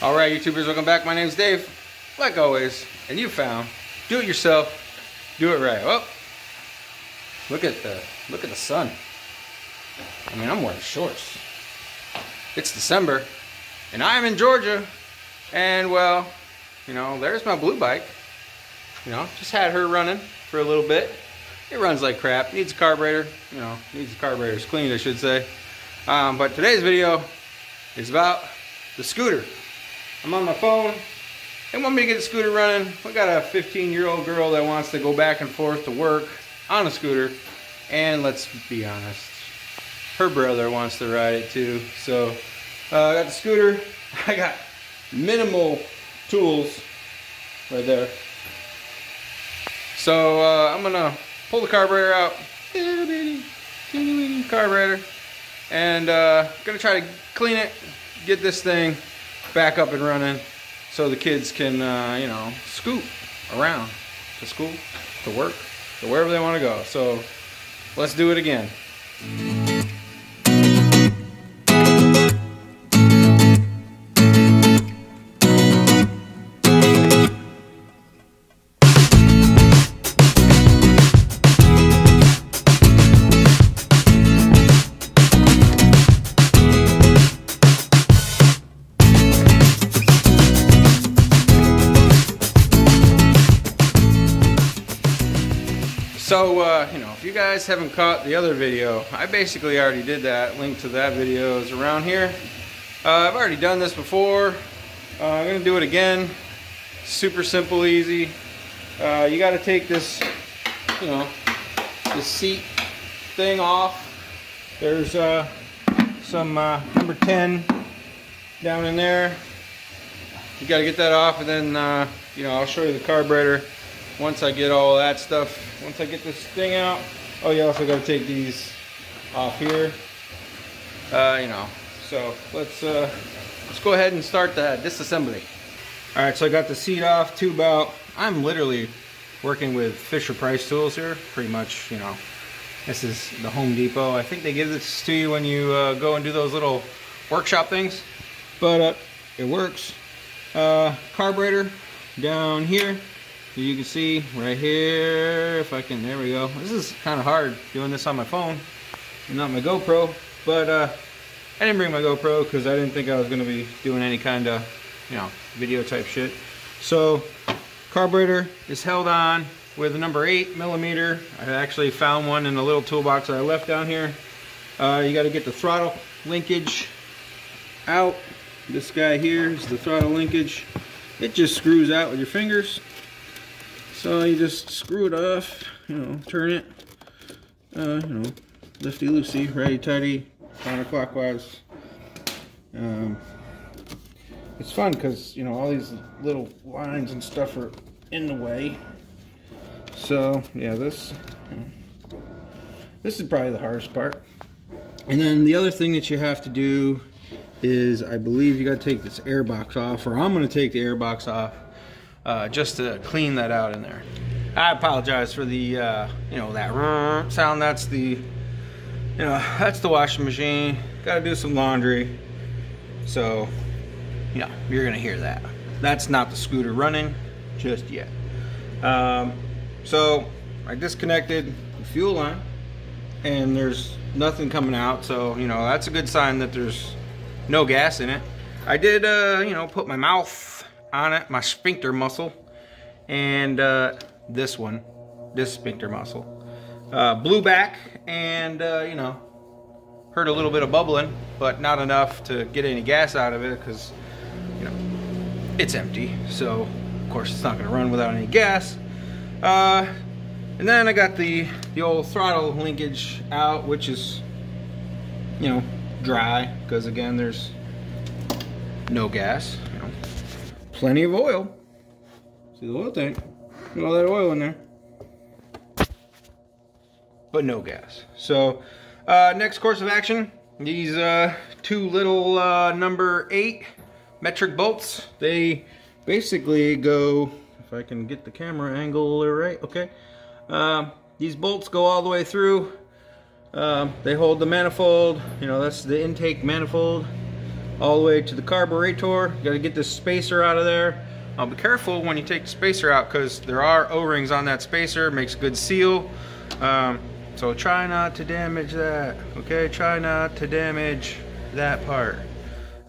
Alright, YouTubers, welcome back. My name's Dave, like always, and you found do it yourself, do it right. Well, look at the sun. I mean, I'm wearing shorts. It's December, and I'm in Georgia, and well, you know, there's my blue bike. You know, just had her running for a little bit. It runs like crap, needs a carburetor, you know, needs the carburetors cleaned, I should say. But today's video is about the scooter. I'm on my phone. They want me to get the scooter running. We got a 15-year-old girl that wants to go back and forth to work on a scooter. And let's be honest, her brother wants to ride it too. So I got the scooter. I got minimal tools right there. So I'm gonna pull the carburetor out. Little bitty, teeny weeny carburetor. And gonna try to clean it, get this thing back up and running so the kids can, you know, scoot around to school, to work, to wherever they want to go. So let's do it again. So, you know, if you guys haven't caught the other video, I basically already did that. Link to that video is around here. I've already done this before. I'm going to do it again. Super simple, easy. You got to take this, you know, this seat thing off. There's some number 10 down in there. You got to get that off, and then, you know, I'll show you the carburetor. Once I get all that stuff, once I get this thing out, oh, you also got to take these off here. You know, so let's go ahead and start the disassembly. All right, so I got the seat off, tube out. I'm literally working with Fisher-Price tools here, pretty much. You know, this is the Home Depot. I think they give this to you when you go and do those little workshop things, but it works. Carburetor down here. You can see right here, if I can, there we go. This is kind of hard doing this on my phone and not my GoPro, but I didn't bring my GoPro because I didn't think I was going to be doing any kind of, you know, video type shit. So carburetor is held on with a number 8mm. I actually found one in a little toolbox that I left down here. You got to get the throttle linkage out. This guy here is the throttle linkage. It just screws out with your fingers. So you just screw it off, you know, turn it, you know, lifty-loosey, righty-tighty, counterclockwise. It's fun because, you know, all these little lines and stuff are in the way. So, yeah, this is probably the hardest part. And then the other thing that you have to do is, I believe you got to take this air box off, or I'm going to take the air box off. Just to clean that out in there. I apologize for the, you know, that sound. That's the, you know, that's the washing machine. Got to do some laundry. So, yeah, you're gonna hear that. That's not the scooter running just yet. So I disconnected the fuel line, and there's nothing coming out. So, you know, that's a good sign that there's no gas in it. I did, you know, put my mouth on it, my sphincter muscle, and this sphincter muscle blew back, and you know, heard a little bit of bubbling, but not enough to get any gas out of it because, you know, it's empty. So of course it's not going to run without any gas. And then I got the old throttle linkage out, which is, you know, dry because again there's no gas. You know, plenty of oil. See the oil tank? Got all that oil in there. But no gas. So, next course of action, these two little number 8 metric bolts. They basically go, if I can get the camera angle right, okay. These bolts go all the way through. They hold the manifold, you know, that's the intake manifold. all the way to the carburetor. You gotta get this spacer out of there. Be careful when you take the spacer out, because there are O-rings on that spacer. It makes a good seal. So try not to damage that, okay? Try not to damage that part.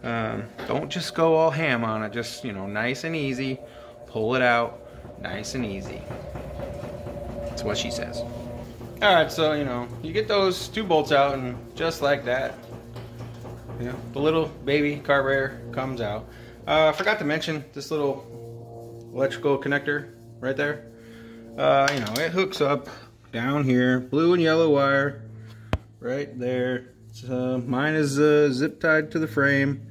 Don't just go all ham on it. Just, you know, nice and easy. Pull it out, nice and easy. That's what she says. All right, so, you know, you get those 2 bolts out, and just like that, you know, the little baby carburetor comes out. I forgot to mention this little electrical connector right there. You know, it hooks up down here, blue and yellow wire right there. So mine is zip tied to the frame.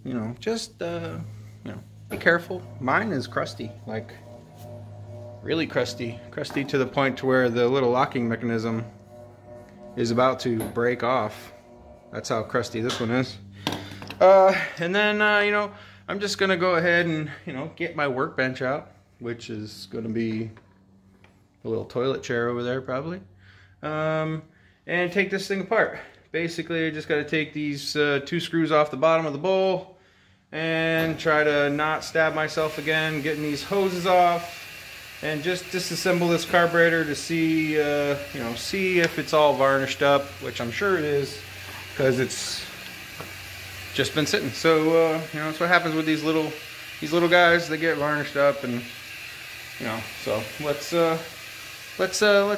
You know, just you know, be careful. Mine is crusty, like really crusty to the point to where the little locking mechanism is about to break off. That's how crusty this one is. And then you know, I'm just gonna go ahead and, you know, get my workbench out, which is gonna be a little toilet chair over there probably, and take this thing apart. Basically, I just got to take these 2 screws off the bottom of the bowl and try to not stab myself again, getting these hoses off, and just disassemble this carburetor to see, you know, see if it's all varnished up, which I'm sure it is, because it's just been sitting. So you know, that's what happens with these little guys. They get varnished up, and you know. So let's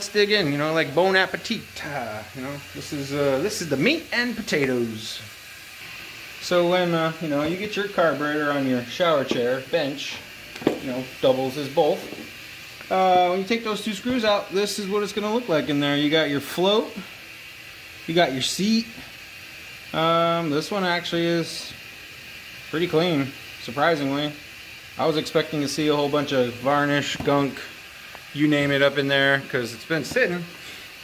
dig in. You know, like bon appetit. You know, this is the meat and potatoes. So when you know, you get your carburetor on your shower chair bench, you know, doubles as both. When you take those 2 screws out, this is what it's going to look like in there. You got your float, you got your seat. This one actually is pretty clean, surprisingly. I was expecting to see a whole bunch of varnish, gunk, you name it, up in there, because it's been sitting.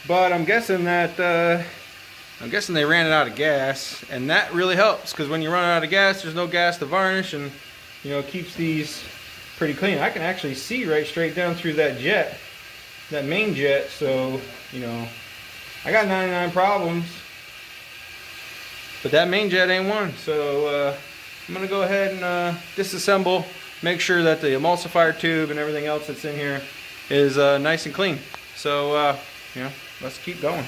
But I'm guessing that they ran it out of gas, and that really helps, because when you run out of gas, there's no gas to varnish, and you know, it keeps these pretty clean. I can actually see right straight down through that jet, that main jet. So you know, I got 99 problems. But that main jet ain't one. So I'm gonna go ahead and disassemble, make sure that the emulsifier tube and everything else that's in here is nice and clean. So you know, let's keep going.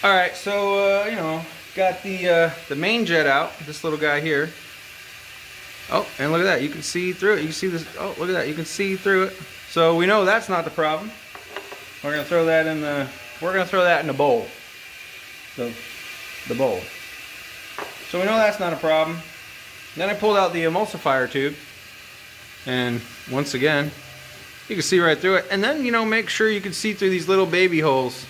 All right, so you know, got the main jet out, this little guy here. Oh, and look at that, you can see through it. You can see this. Oh, look at that, you can see through it. So we know that's not the problem. We're gonna throw that in the bowl. The bowl. So we know that's not a problem. Then I pulled out the emulsifier tube, and once again, you can see right through it. And then, you know, make sure you can see through these little baby holes.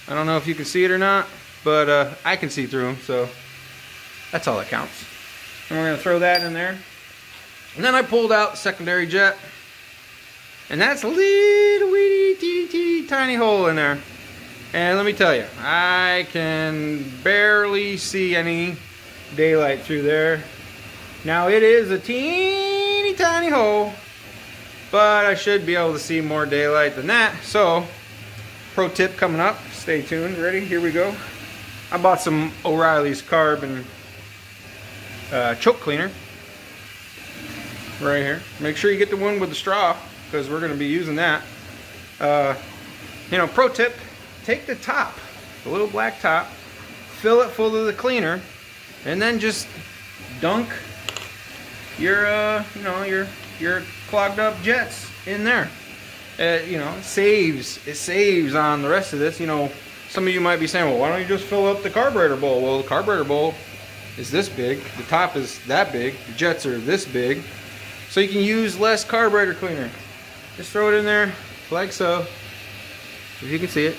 I don't know if you can see it or not, but I can see through them, so that's all that counts. And we're gonna throw that in there. And then I pulled out the secondary jet, and that's a little weedy, teeny tiny hole in there. And let me tell you, I can barely see any daylight through there. Now it is a teeny tiny hole, but I should be able to see more daylight than that. So, pro tip coming up, stay tuned, ready, here we go. I bought some O'Reilly's carb and choke cleaner right here. Make sure you get the one with the straw, because we're going to be using that. You know, pro tip, take the top, the little black top, fill it full of the cleaner, and then just dunk your you know, your clogged up jets in there. You know, it saves on the rest of this. You know, some of you might be saying, well, why don't you just fill up the carburetor bowl? Well, the carburetor bowl is this big, the top is that big, the jets are this big, so you can use less carburetor cleaner. Just throw it in there like so, if you can see it,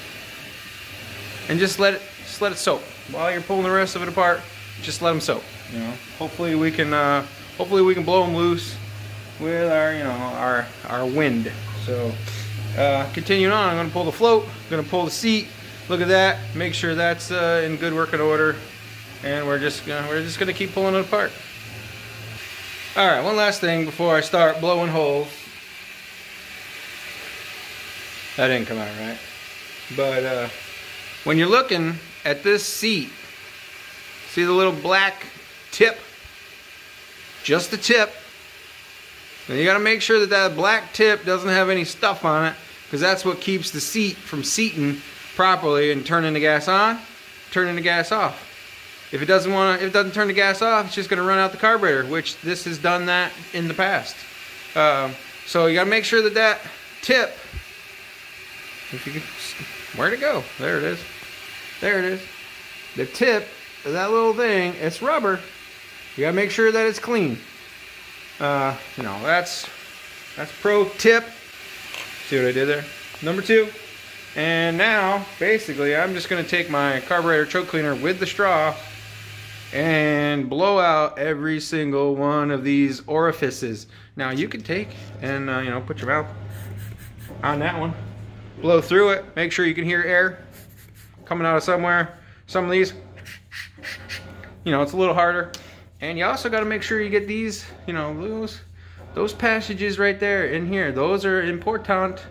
and just let it soak while you're pulling the rest of it apart. Just let them soak. You know, hopefully we can blow them loose with our, you know, our wind. So continuing on, I'm going to pull the float, I'm going to pull the seat. Look at that. Make sure that's in good working order, and we're just gonna keep pulling it apart. All right, one last thing before I start blowing holes. That didn't come out right. But when you're looking at this seat, See the little black tip? Just the tip. Now you got to make sure that that black tip doesn't have any stuff on it, because that's what keeps the seat from seating properly and turning the gas on, turning the gas off. If it doesn't turn the gas off, it's just going to run out the carburetor, which this has done that in the past. So you got to make sure that that tip, if you can, where'd it go? There it is. There it is. The tip of that little thing, it's rubber. You got to make sure that it's clean. You know, that's pro tip. See what I did there? Number 2. And now, basically, I'm just going to take my carburetor choke cleaner with the straw and blow out every single one of these orifices. Now you can take and you know, put your mouth on that one, blow through it, make sure you can hear air coming out of somewhere. Some of these, you know, it's a little harder. And you also got to make sure you get these, you know, those passages right there in here. Those are important,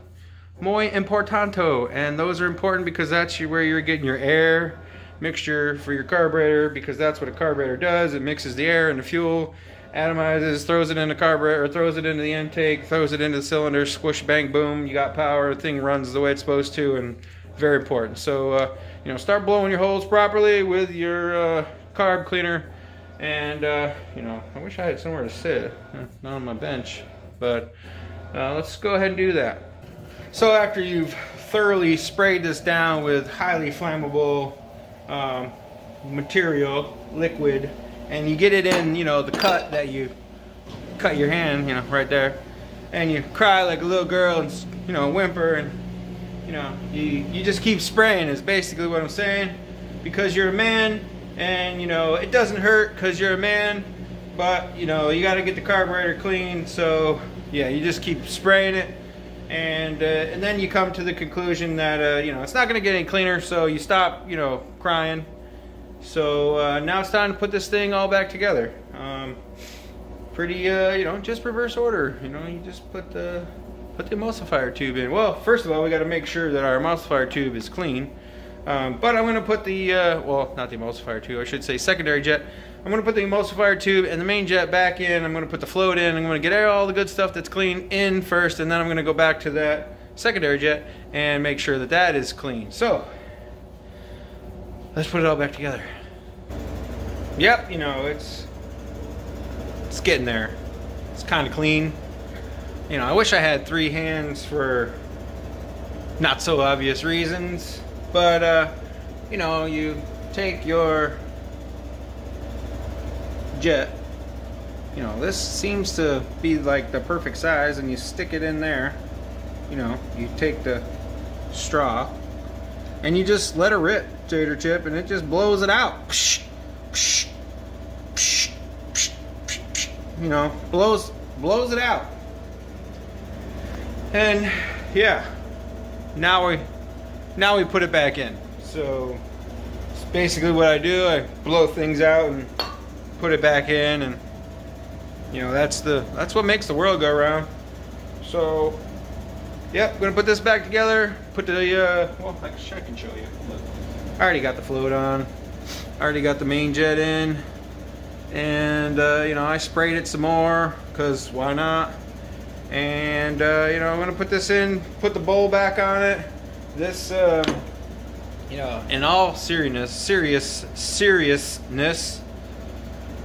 muy importante, and those are important because that's where you're getting your air mixture for your carburetor, because that's what a carburetor does. It mixes the air and the fuel, atomizes, throws it in the carburetor, or throws it into the intake, throws it into the cylinder, squish, bang, boom, you got power, the thing runs the way it's supposed to, and very important. So, you know, start blowing your holes properly with your carb cleaner, and, you know, I wish I had somewhere to sit, not on my bench, but let's go ahead and do that. So after you've thoroughly sprayed this down with highly flammable material, liquid, and you get it in, you know, the cut that you cut your hand, you know, right there, and you cry like a little girl and, you know, whimper, and, you know, you just keep spraying is basically what I'm saying, because you're a man, and, you know, it doesn't hurt because you're a man, but, you know, you got to get the carburetor clean. So yeah, you just keep spraying it, and then you come to the conclusion that you know, it's not going to get any cleaner, so you stop, you know, crying. So now it's time to put this thing all back together. Pretty you know, just reverse order. You know, you just put the emulsifier tube in. Well, first of all, we got to make sure that our emulsifier tube is clean. But I'm going to put the well, not the emulsifier tube, I should say secondary jet. I'm going to put the emulsifier tube and the main jet back in. I'm going to put the float in. I'm going to get all the good stuff that's clean in first, and then I'm going to go back to that secondary jet and make sure that that is clean. So let's put it all back together. Yep, you know, it's getting there. It's kind of clean. You know, I wish I had 3 hands for not so obvious reasons, but you know, you take your jet, you know, this seems to be like the perfect size, and you stick it in there. You know, you take the straw and you just let it rip, tater chip, and it just blows it out. You know, blows it out. And yeah, now we put it back in. So it's basically what I do. I blow things out and put it back in, and you know, that's what makes the world go round. So yep, I'm gonna put this back together. Put the well, I can show you. Look, I already got the float on. I already got the main jet in, and you know, I sprayed it some more because why not? And you know, I'm gonna put this in, put the bowl back on it. This you know, in all seriousness,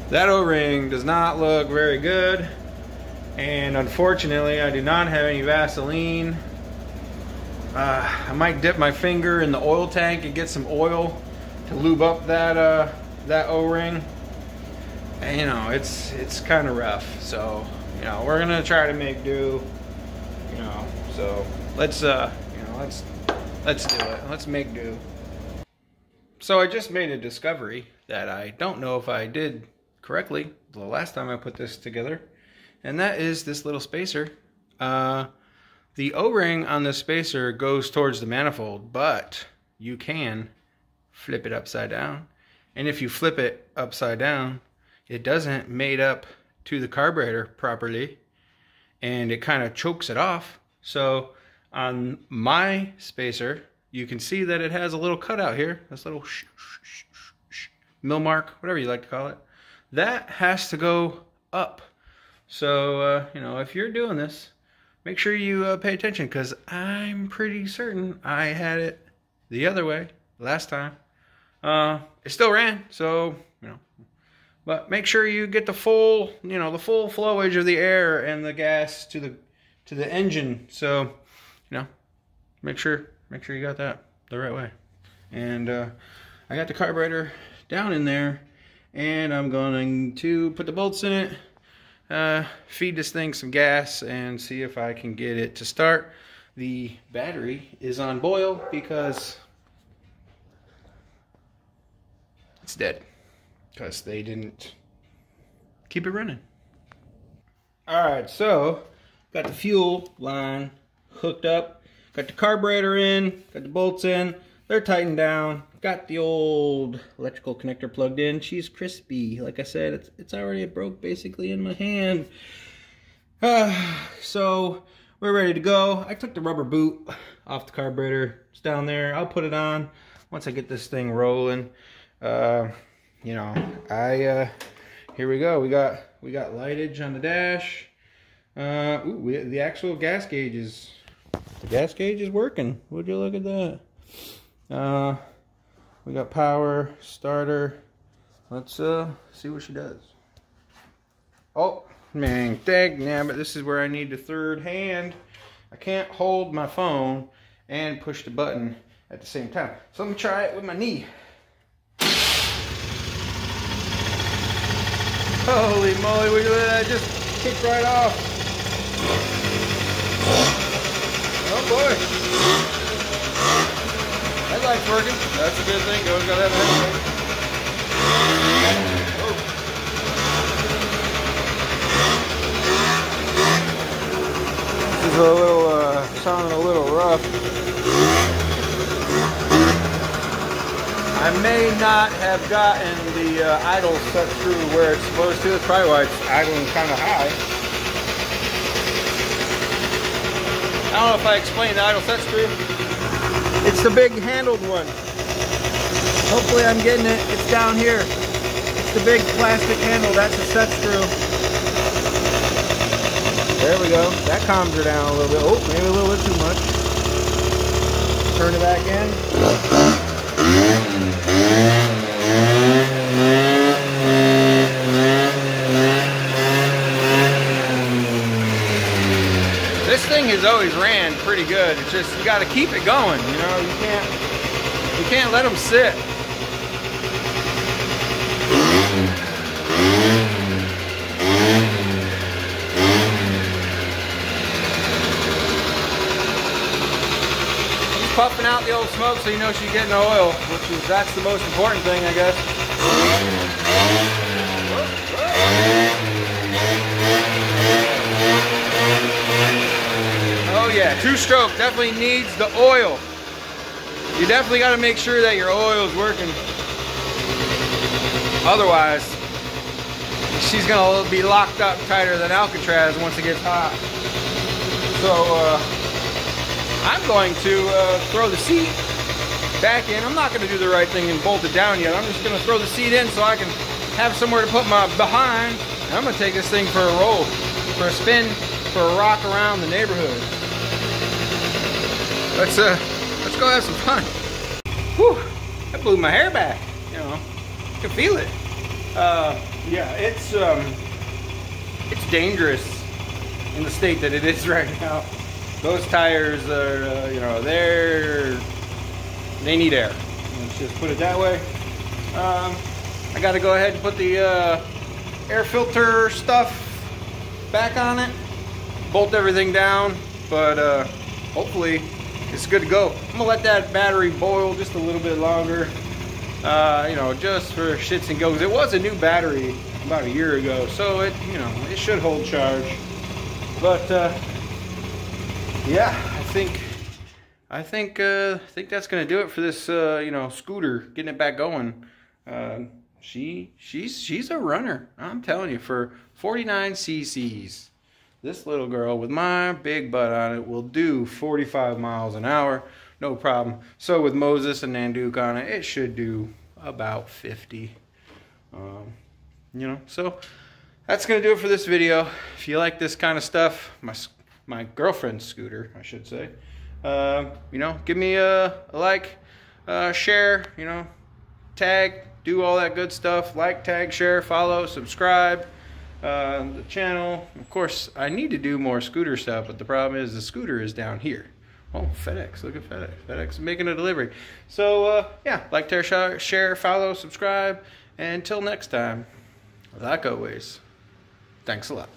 that O-ring does not look very good, and unfortunately I do not have any Vaseline. I might dip my finger in the oil tank and get some oil to lube up that that O-ring. And, you know, it's kind of rough, so you know, we're gonna try to make do. You know, so let's you know, let's do it. Let's make do. So I just made a discovery that I don't know if I did correctly the last time I put this together, and that is this little spacer. The O-ring on this spacer goes towards the manifold, but you can flip it upside down, and if you flip it upside down, it doesn't mate up to the carburetor properly, and it kind of chokes it off. So on my spacer, you can see that it has a little cutout here, this little mil mark, whatever you like to call it, that has to go up. So, you know, if you're doing this, make sure you pay attention, because I'm pretty certain I had it the other way last time. It still ran, so, you know, but make sure you get the full, you know, the full flowage of the air and the gas to the engine. So, you know, make sure you got that the right way. And I got the carburetor down in there, and I'm going to put the bolts in it, feed this thing some gas, and see if I can get it to start. The battery is on boil because it's dead, because they didn't keep it running. Alright, so got the fuel line hooked up, got the carburetor in, got the bolts in, they're tightened down, got the old electrical connector plugged in. She's crispy. Like I said, it's already broke basically in my hand. So we're ready to go. I took the rubber boot off the carburetor. It's down there. I'll put it on once I get this thing rolling. You know, here we go. We got lightage on the dash. The actual gas gauge is, the gas gauge is working. Would you look at that? We got power, starter. Let's see what she does. Oh man, dang nabbit, this is where I need the third hand. I can't hold my phone and push the button at the same time. So let me try it with my knee. Holy moly, look at that, I just kicked right off. Oh boy. Headlight's working. That's a good thing. You always gotta have a headlight. Oh. This is a little, sounding a little rough. I may not have gotten the idle set screw where it's supposed to. That's probably why it's idling kind of high. I don't know if I explained the idle set screw. It's the big handled one. Hopefully I'm getting it. It's down here. It's the big plastic handle. That's the set screw. There we go. That calms her down a little bit. Oh, maybe a little bit too much. Turn it back in. This thing has always ran pretty good. It's just you got to keep it going. You know, you can't let them sit. She's puffing out the old smoke, so you know she's getting oil, that's the most important thing, I guess. Oh yeah, two-stroke definitely needs the oil. You definitely got to make sure that your oil is working. Otherwise, she's going to be locked up tighter than Alcatraz once it gets hot. So, I'm going to throw the seat back in. I'm not going to do the right thing and bolt it down yet. I'm just going to throw the seat in so I can have somewhere to put my behind. And I'm going to take this thing for a roll, for a spin, for a rock around the neighborhood. Let's go have some fun. Whew, that blew my hair back. You know, I can feel it. Yeah, it's dangerous in the state that it is right now. Those tires are, you know, they need air. Let's just put it that way. I got to go ahead and put the air filter stuff back on it, bolt everything down, but hopefully it's good to go. I'm gonna let that battery boil just a little bit longer, you know, just for shits and giggles. It was a new battery about a year ago, so it, you know, it should hold charge. But yeah, I think that's gonna do it for this, you know, scooter, getting it back going. She's a runner, I'm telling you. For 49 cc's, this little girl with my big butt on it will do 45 miles an hour, no problem. So with Moses and Nanduk on it, it should do about 50. You know, so that's gonna do it for this video. If you like this kind of stuff, my girlfriend's scooter, I should say, you know, give me a like, share, you know, tag, do all that good stuff. Like, tag, share, follow, subscribe the channel. Of course, I need to do more scooter stuff, but the problem is the scooter is down here. Oh, FedEx, look at FedEx. FedEx is making a delivery. So yeah, like, share, follow, subscribe, and until next time, like always, thanks a lot.